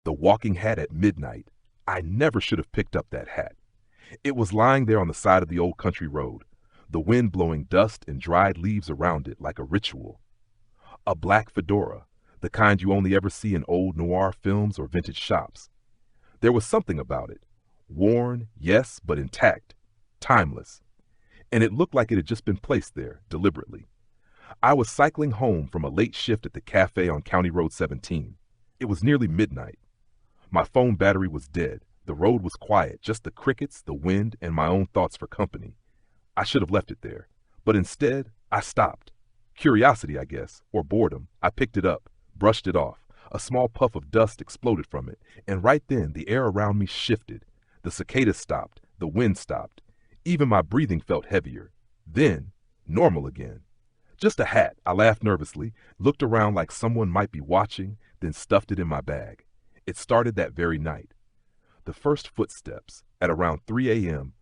The walking hat at midnight. I never should have picked up that hat. It was lying there on the side of the old country road, the wind blowing dust and dried leaves around it like a ritual. A black fedora, the kind you only ever see in old noir films or vintage shops. There was something about it. Worn, yes, but intact. Timeless. And it looked like it had just been placed there, deliberately. I was cycling home from a late shift at the cafe on County Road 17. It was nearly midnight. My phone battery was dead. The road was quiet, just the crickets, the wind, and my own thoughts for company. I should have left it there. But instead, I stopped. Curiosity, I guess, or boredom. I picked it up, brushed it off. A small puff of dust exploded from it, and right then the air around me shifted. The cicadas stopped. The wind stopped. Even my breathing felt heavier. Then, normal again. Just a hat, I laughed nervously, looked around like someone might be watching, then stuffed it in my bag. It started that very night. The first footsteps, at around 3 a.m.,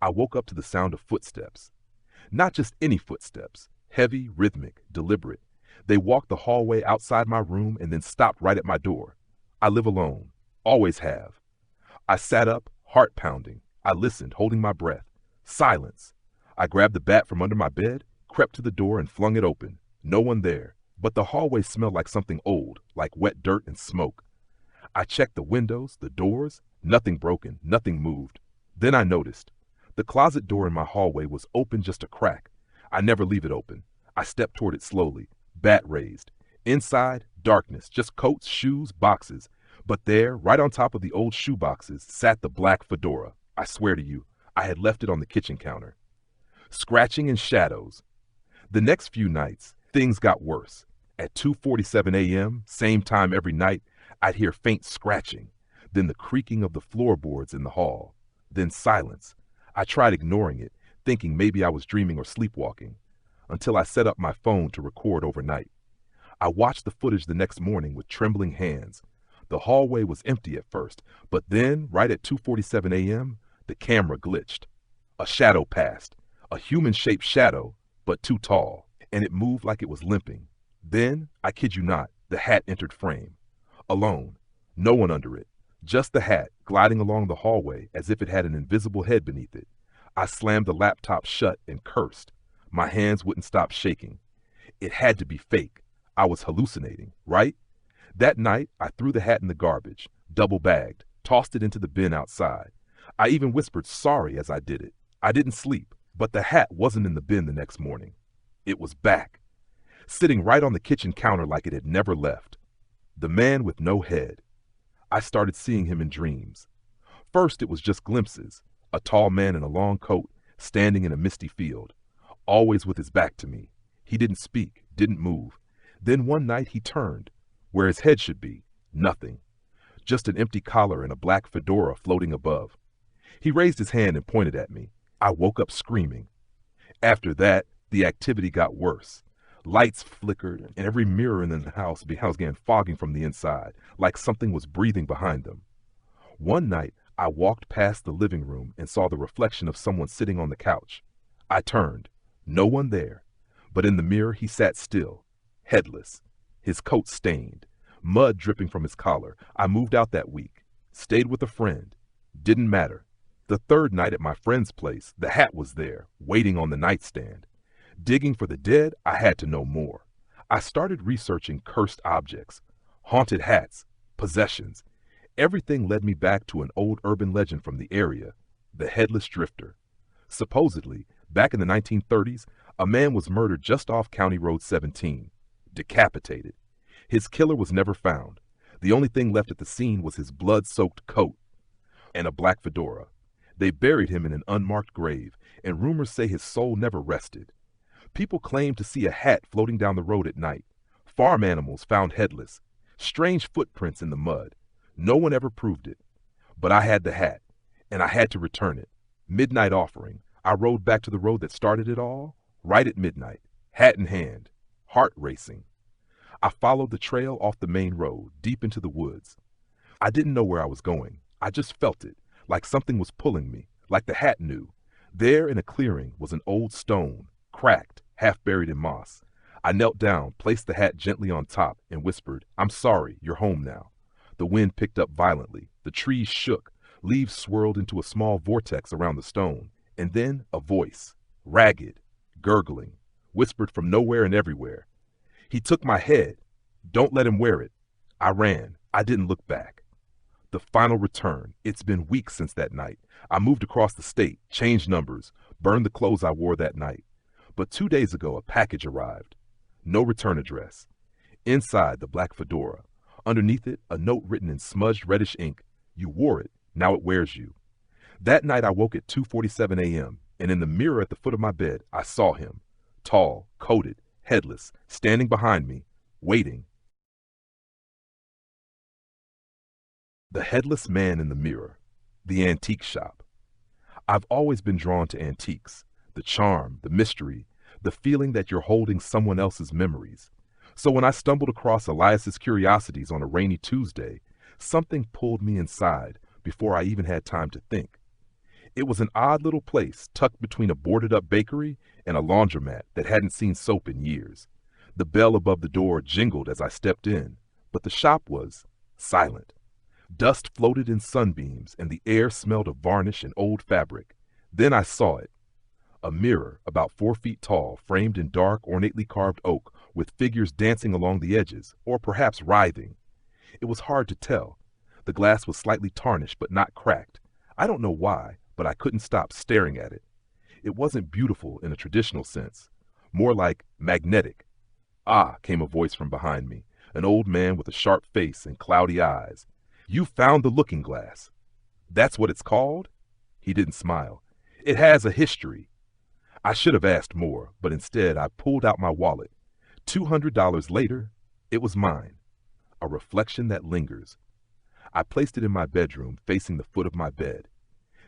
I woke up to the sound of footsteps. Not just any footsteps, heavy, rhythmic, deliberate. They walked the hallway outside my room and then stopped right at my door. I live alone, always have. I sat up, heart pounding. I listened, holding my breath. Silence. I grabbed the bat from under my bed, crept to the door and flung it open. No one there, but the hallway smelled like something old, like wet dirt and smoke. I checked the windows, the doors, nothing broken, nothing moved. Then I noticed. The closet door in my hallway was open just a crack. I never leave it open. I stepped toward it slowly, bat raised. Inside, darkness, just coats, shoes, boxes. But there, right on top of the old shoe boxes, sat the black fedora. I swear to you, I had left it on the kitchen counter. Scratching and shadows. The next few nights, things got worse. At 2:47 a.m., same time every night, I'd hear faint scratching, then the creaking of the floorboards in the hall, then silence. I tried ignoring it, thinking maybe I was dreaming or sleepwalking, until I set up my phone to record overnight. I watched the footage the next morning with trembling hands. The hallway was empty at first, but then, right at 2:47 a.m., the camera glitched. A shadow passed, a human-shaped shadow, but too tall, and it moved like it was limping. Then, I kid you not, the hat entered frame. Alone, no one under it, just the hat gliding along the hallway as if it had an invisible head beneath it. I slammed the laptop shut and cursed. My hands wouldn't stop shaking. It had to be fake. I was hallucinating, right? That night, I threw the hat in the garbage, double-bagged, tossed it into the bin outside. I even whispered sorry as I did it. I didn't sleep, but the hat wasn't in the bin the next morning. It was back, sitting right on the kitchen counter like it had never left. The man with no head. I started seeing him in dreams. First, it was just glimpses. A tall man in a long coat, standing in a misty field, always with his back to me. He didn't speak, didn't move. Then one night he turned. Where his head should be, nothing. Just an empty collar and a black fedora floating above. He raised his hand and pointed at me. I woke up screaming. After that, the activity got worse. Lights flickered, and every mirror in the house began fogging from the inside, like something was breathing behind them. One night, I walked past the living room and saw the reflection of someone sitting on the couch. I turned. No one there. But in the mirror, he sat still, headless, his coat stained, mud dripping from his collar. I moved out that week, stayed with a friend. Didn't matter. The third night at my friend's place, the hat was there, waiting on the nightstand. Digging for the dead, I had to know more. I started researching cursed objects, haunted hats, possessions. Everything led me back to an old urban legend from the area, the headless drifter. Supposedly, back in the 1930s, a man was murdered just off County Road 17, decapitated. His killer was never found. The only thing left at the scene was his blood-soaked coat and a black fedora. They buried him in an unmarked grave, and rumors say his soul never rested. People claim to see a hat floating down the road at night. Farm animals found headless. Strange footprints in the mud. No one ever proved it. But I had the hat, and I had to return it. Midnight offering. I rode back to the road that started it all, right at midnight, hat in hand, heart racing. I followed the trail off the main road, deep into the woods. I didn't know where I was going. I just felt it, like something was pulling me, like the hat knew. There in a clearing was an old stone, cracked, half buried in moss. I knelt down, placed the hat gently on top, and whispered, "I'm sorry, you're home now." The wind picked up violently. The trees shook. Leaves swirled into a small vortex around the stone. And then a voice, ragged, gurgling, whispered from nowhere and everywhere. "He took my head. Don't let him wear it." I ran. I didn't look back. The final return. It's been weeks since that night. I moved across the state, changed numbers, burned the clothes I wore that night. But 2 days ago, a package arrived. No return address. Inside, the black fedora. Underneath it, a note written in smudged reddish ink. "You wore it. Now it wears you." That night, I woke at 2:47 a.m., and in the mirror at the foot of my bed, I saw him. Tall, coated, headless, standing behind me, waiting. The headless man in the mirror. The antique shop. I've always been drawn to antiques. The charm, the mystery, the feeling that you're holding someone else's memories. So when I stumbled across Elias's Curiosities on a rainy Tuesday, something pulled me inside before I even had time to think. It was an odd little place tucked between a boarded-up bakery and a laundromat that hadn't seen soap in years. The bell above the door jingled as I stepped in, but the shop was silent. Dust floated in sunbeams, and the air smelled of varnish and old fabric. Then I saw it. A mirror about 4 feet tall, framed in dark, ornately carved oak, with figures dancing along the edges, or perhaps writhing. It was hard to tell. The glass was slightly tarnished, but not cracked. I don't know why, but I couldn't stop staring at it. It wasn't beautiful in a traditional sense, more like magnetic. "Ah," came a voice from behind me, an old man with a sharp face and cloudy eyes. "You found the looking glass." "That's what it's called?" He didn't smile. "It has a history." I should have asked more, but instead I pulled out my wallet. $200 later, it was mine. A reflection that lingers. I placed it in my bedroom, facing the foot of my bed.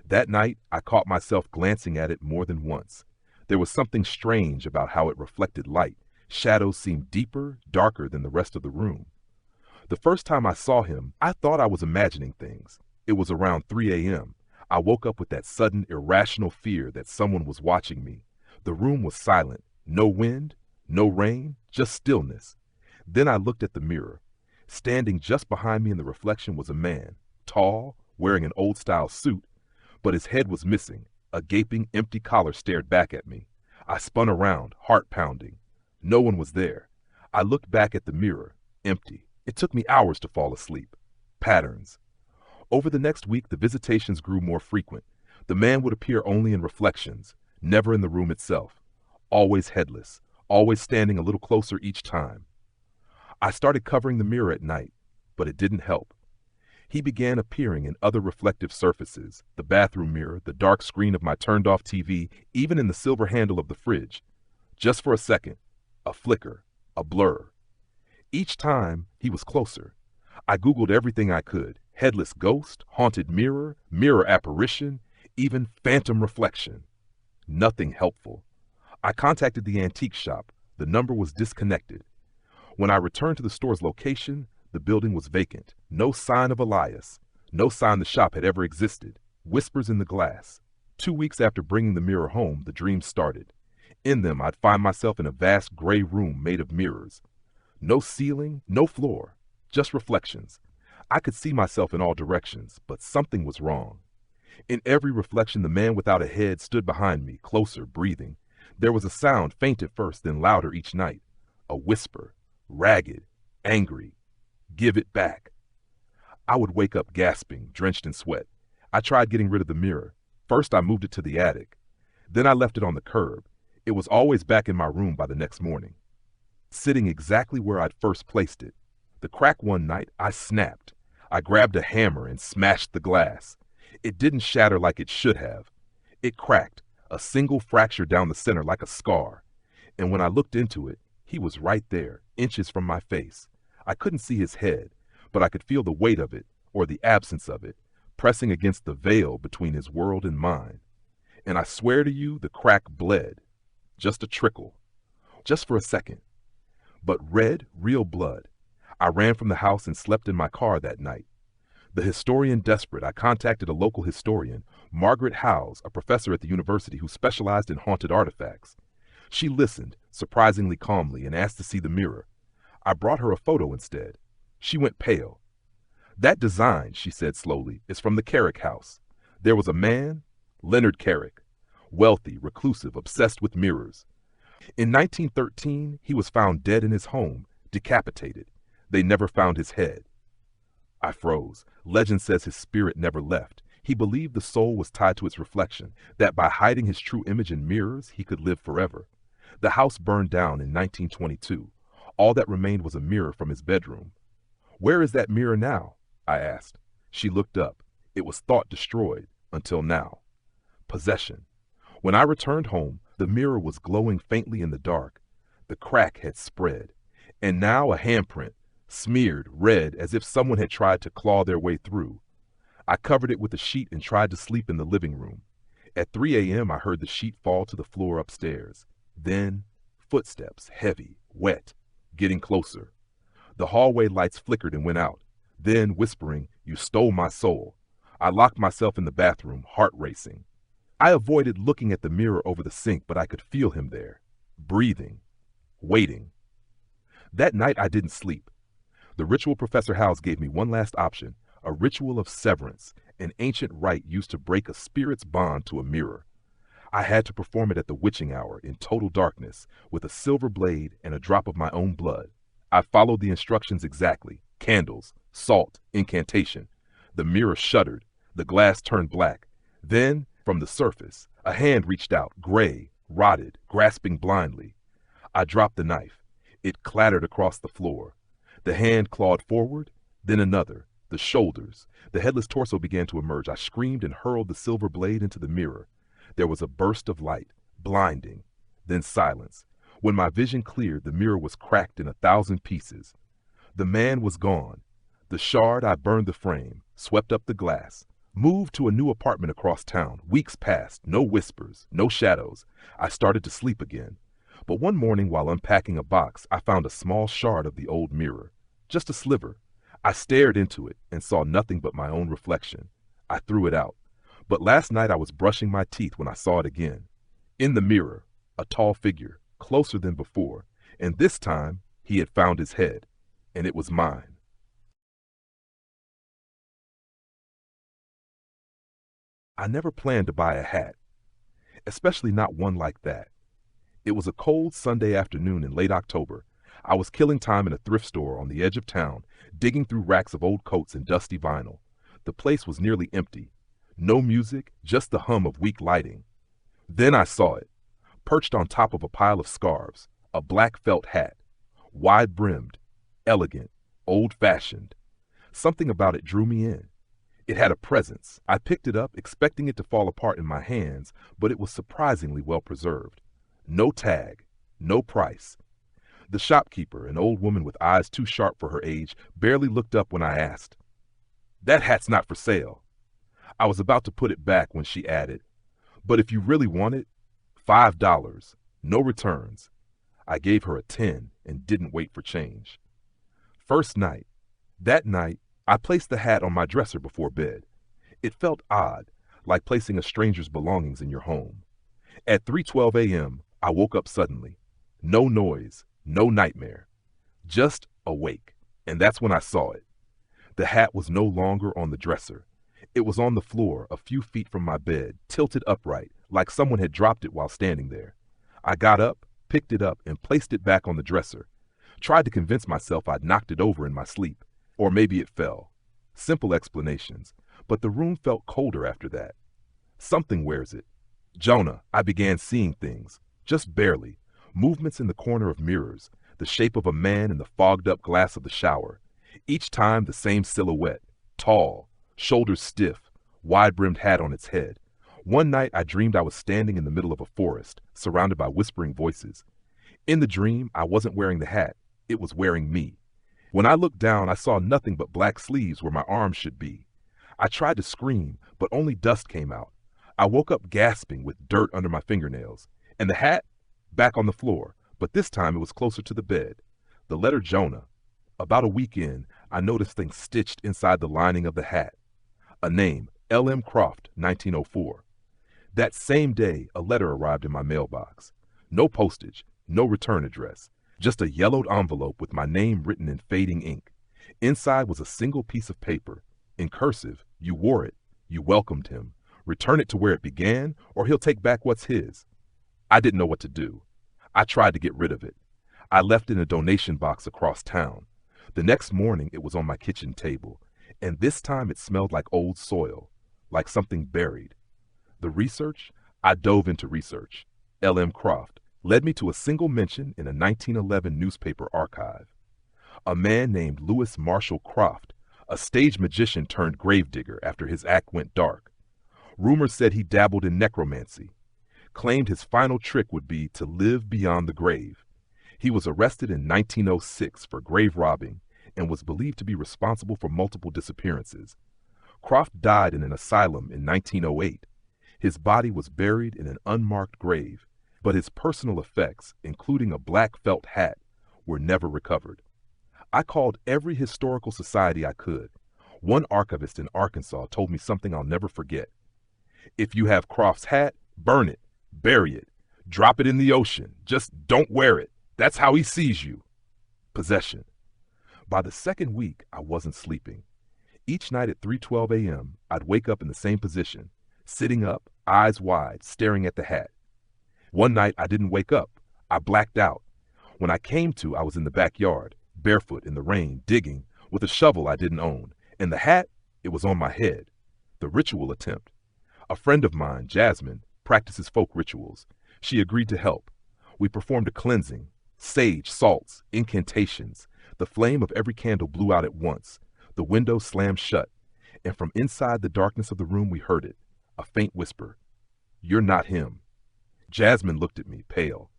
That night, I caught myself glancing at it more than once. There was something strange about how it reflected light. Shadows seemed deeper, darker than the rest of the room. The first time I saw him, I thought I was imagining things. It was around 3 a.m. I woke up with that sudden, irrational fear that someone was watching me. The room was silent. No wind, no rain, just stillness. Then I looked at the mirror. Standing just behind me in the reflection was a man, tall, wearing an old-style suit, but his head was missing. A gaping, empty collar stared back at me. I spun around, heart pounding. No one was there. I looked back at the mirror, empty. It took me hours to fall asleep. Patterns. Over the next week, the visitations grew more frequent. The man would appear only in reflections, never in the room itself. Always headless, always standing a little closer each time. I started covering the mirror at night, but it didn't help. He began appearing in other reflective surfaces, the bathroom mirror, the dark screen of my turned-off TV, even in the silver handle of the fridge. Just for a second, a flicker, a blur. Each time, he was closer. I Googled everything I could. Headless ghost, haunted mirror, mirror apparition, even phantom reflection. Nothing helpful. I contacted the antique shop. The number was disconnected. When I returned to the store's location, the building was vacant. No sign of Elias. No sign the shop had ever existed. Whispers in the glass. 2 weeks after bringing the mirror home, the dreams started. In them, I'd find myself in a vast gray room made of mirrors. No ceiling, no floor, just reflections. I could see myself in all directions, but something was wrong. In every reflection, the man without a head stood behind me, closer, breathing. There was a sound, faint at first, then louder each night. A whisper, ragged, angry. "Give it back." I would wake up gasping, drenched in sweat. I tried getting rid of the mirror. First, I moved it to the attic. Then I left it on the curb. It was always back in my room by the next morning, sitting exactly where I'd first placed it. The crack one night, I snapped. I grabbed a hammer and smashed the glass. It didn't shatter like it should have. It cracked, a single fracture down the center like a scar. And when I looked into it, he was right there, inches from my face. I couldn't see his head, but I could feel the weight of it, or the absence of it, pressing against the veil between his world and mine. And I swear to you, the crack bled. Just a trickle. Just for a second. But red, real blood. I ran from the house and slept in my car that night. The historian desperate, I contacted a local historian, Margaret Howes, a professor at the university who specialized in haunted artifacts. She listened, surprisingly calmly, and asked to see the mirror. I brought her a photo instead. She went pale. That design, she said slowly, is from the Carrick house. There was a man, Leonard Carrick, wealthy, reclusive, obsessed with mirrors. In 1913, he was found dead in his home, decapitated. They never found his head. I froze. Legend says his spirit never left. He believed the soul was tied to its reflection, that by hiding his true image in mirrors, he could live forever. The house burned down in 1922. All that remained was a mirror from his bedroom. Where is that mirror now? I asked. She looked up. It was thought destroyed, until now. Possession. When I returned home, the mirror was glowing faintly in the dark. The crack had spread, and now a handprint, smeared red as if someone had tried to claw their way through. I covered it with a sheet and tried to sleep in the living room. At 3 a.m., I heard the sheet fall to the floor upstairs. Then, footsteps, heavy, wet, getting closer. The hallway lights flickered and went out. Then, whispering, "You stole my soul." I locked myself in the bathroom, heart racing. I avoided looking at the mirror over the sink, but I could feel him there, breathing, waiting. That night I didn't sleep. The ritual Professor House gave me one last option, a ritual of severance, an ancient rite used to break a spirit's bond to a mirror. I had to perform it at the witching hour in total darkness, with a silver blade and a drop of my own blood. I followed the instructions exactly. Candles, salt, incantation. The mirror shuddered. The glass turned black. Then, from the surface, a hand reached out, gray, rotted, grasping blindly. I dropped the knife. It clattered across the floor. The hand clawed forward, then another, the shoulders. The headless torso began to emerge. I screamed and hurled the silver blade into the mirror. There was a burst of light, blinding, then silence. When my vision cleared, the mirror was cracked in 1,000 pieces. The man was gone. The shard, I burned the frame, swept up the glass, moved to a new apartment across town. Weeks passed, no whispers, no shadows. I started to sleep again. But one morning while unpacking a box, I found a small shard of the old mirror, just a sliver. I stared into it and saw nothing but my own reflection. I threw it out. But last night I was brushing my teeth when I saw it again. In the mirror, a tall figure, closer than before, and this time he had found his head, and it was mine. I never planned to buy a hat, especially not one like that. It was a cold Sunday afternoon in late October. I was killing time in a thrift store on the edge of town, digging through racks of old coats and dusty vinyl. The place was nearly empty. No music, just the hum of weak lighting. Then I saw it, perched on top of a pile of scarves, a black felt hat, wide-brimmed, elegant, old-fashioned. Something about it drew me in. It had a presence. I picked it up, expecting it to fall apart in my hands, but it was surprisingly well preserved. No tag, no price. The shopkeeper, an old woman with eyes too sharp for her age, barely looked up when I asked, "That hat's not for sale." I was about to put it back when she added, "But if you really want it, $5, no returns." I gave her a 10 and didn't wait for change. First night. That night, I placed the hat on my dresser before bed. It felt odd, like placing a stranger's belongings in your home. At 3:12 a.m., I woke up suddenly. No noise, no nightmare. Just awake, and that's when I saw it. The hat was no longer on the dresser. It was on the floor, a few feet from my bed, tilted upright, like someone had dropped it while standing there. I got up, picked it up, and placed it back on the dresser. Tried to convince myself I'd knocked it over in my sleep. Or maybe it fell. Simple explanations. But the room felt colder after that. Something wears it. Jonah, I began seeing things. Just barely. Movements in the corner of mirrors. The shape of a man in the fogged-up glass of the shower. Each time the same silhouette. Tall. Shoulders stiff, wide-brimmed hat on its head. One night I dreamed I was standing in the middle of a forest, surrounded by whispering voices. In the dream, I wasn't wearing the hat. It was wearing me. When I looked down, I saw nothing but black sleeves where my arms should be. I tried to scream, but only dust came out. I woke up gasping with dirt under my fingernails. And the hat? Back on the floor, but this time it was closer to the bed. The letter Jonah. About a week in, I noticed things stitched inside the lining of the hat. A name, L.M. Croft, 1904. That same day, a letter arrived in my mailbox. No postage, no return address, just a yellowed envelope with my name written in fading ink. Inside was a single piece of paper. In cursive, you wore it. You welcomed him. Return it to where it began, or he'll take back what's his. I didn't know what to do. I tried to get rid of it. I left it in a donation box across town. The next morning, it was on my kitchen table, and this time it smelled like old soil, like something buried. The research? I dove into research. L.M. Croft led me to a single mention in a 1911 newspaper archive. A man named Lewis Marshall Croft, a stage magician turned gravedigger after his act went dark. Rumors said he dabbled in necromancy, claimed his final trick would be to live beyond the grave. He was arrested in 1906 for grave robbing and was believed to be responsible for multiple disappearances. Croft died in an asylum in 1908. His body was buried in an unmarked grave, but his personal effects, including a black felt hat, were never recovered. I called every historical society I could. One archivist in Arkansas told me something I'll never forget. If you have Croft's hat, burn it, bury it, drop it in the ocean. Just don't wear it. That's how he sees you. Possession. By the second week, I wasn't sleeping. Each night at 3:12 a.m., I'd wake up in the same position, sitting up, eyes wide, staring at the hat. One night, I didn't wake up. I blacked out. When I came to, I was in the backyard, barefoot in the rain, digging, with a shovel I didn't own. And the hat, it was on my head. The ritual attempt. A friend of mine, Jasmine, practices folk rituals. She agreed to help. We performed a cleansing, sage, salts, incantations. The flame of every candle blew out at once. The window slammed shut. And from inside the darkness of the room, we heard it, a faint whisper. You're not him. Jasmine looked at me, pale.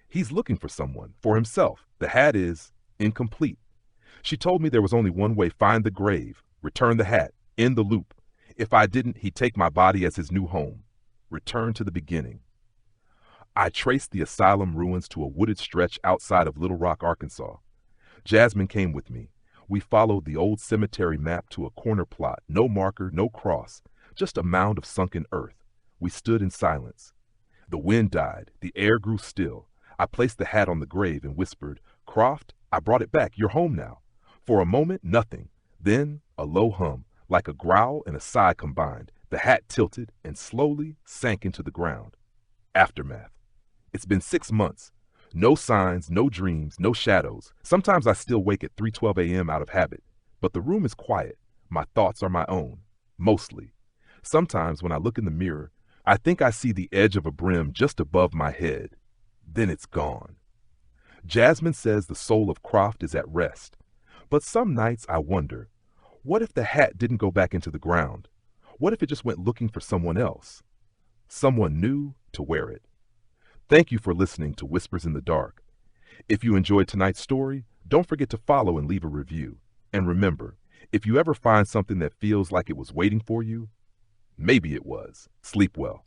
He's looking for someone, for himself. The hat is incomplete. She told me there was only one way: find the grave, return the hat, end the loop. If I didn't, he'd take my body as his new home. Return to the beginning. I traced the asylum ruins to a wooded stretch outside of Little Rock, Arkansas. Jasmine came with me. We followed the old cemetery map to a corner plot, no marker, no cross, just a mound of sunken earth. We stood in silence. The wind died. The air grew still. I placed the hat on the grave and whispered, Croft, I brought it back. You're home now. For a moment, nothing. Then a low hum, like a growl and a sigh combined. The hat tilted and slowly sank into the ground. Aftermath. It's been 6 months. No signs, no dreams, no shadows. Sometimes I still wake at 3:12 a.m. out of habit. But the room is quiet. My thoughts are my own. Mostly. Sometimes when I look in the mirror, I think I see the edge of a brim just above my head. Then it's gone. Jasmine says the soul of Croft is at rest. But some nights I wonder, what if the hat didn't go back into the ground? What if it just went looking for someone else? Someone new to wear it. Thank you for listening to Whispers in the Dark. If you enjoyed tonight's story, don't forget to follow and leave a review. And remember, if you ever find something that feels like it was waiting for you, maybe it was. Sleep well.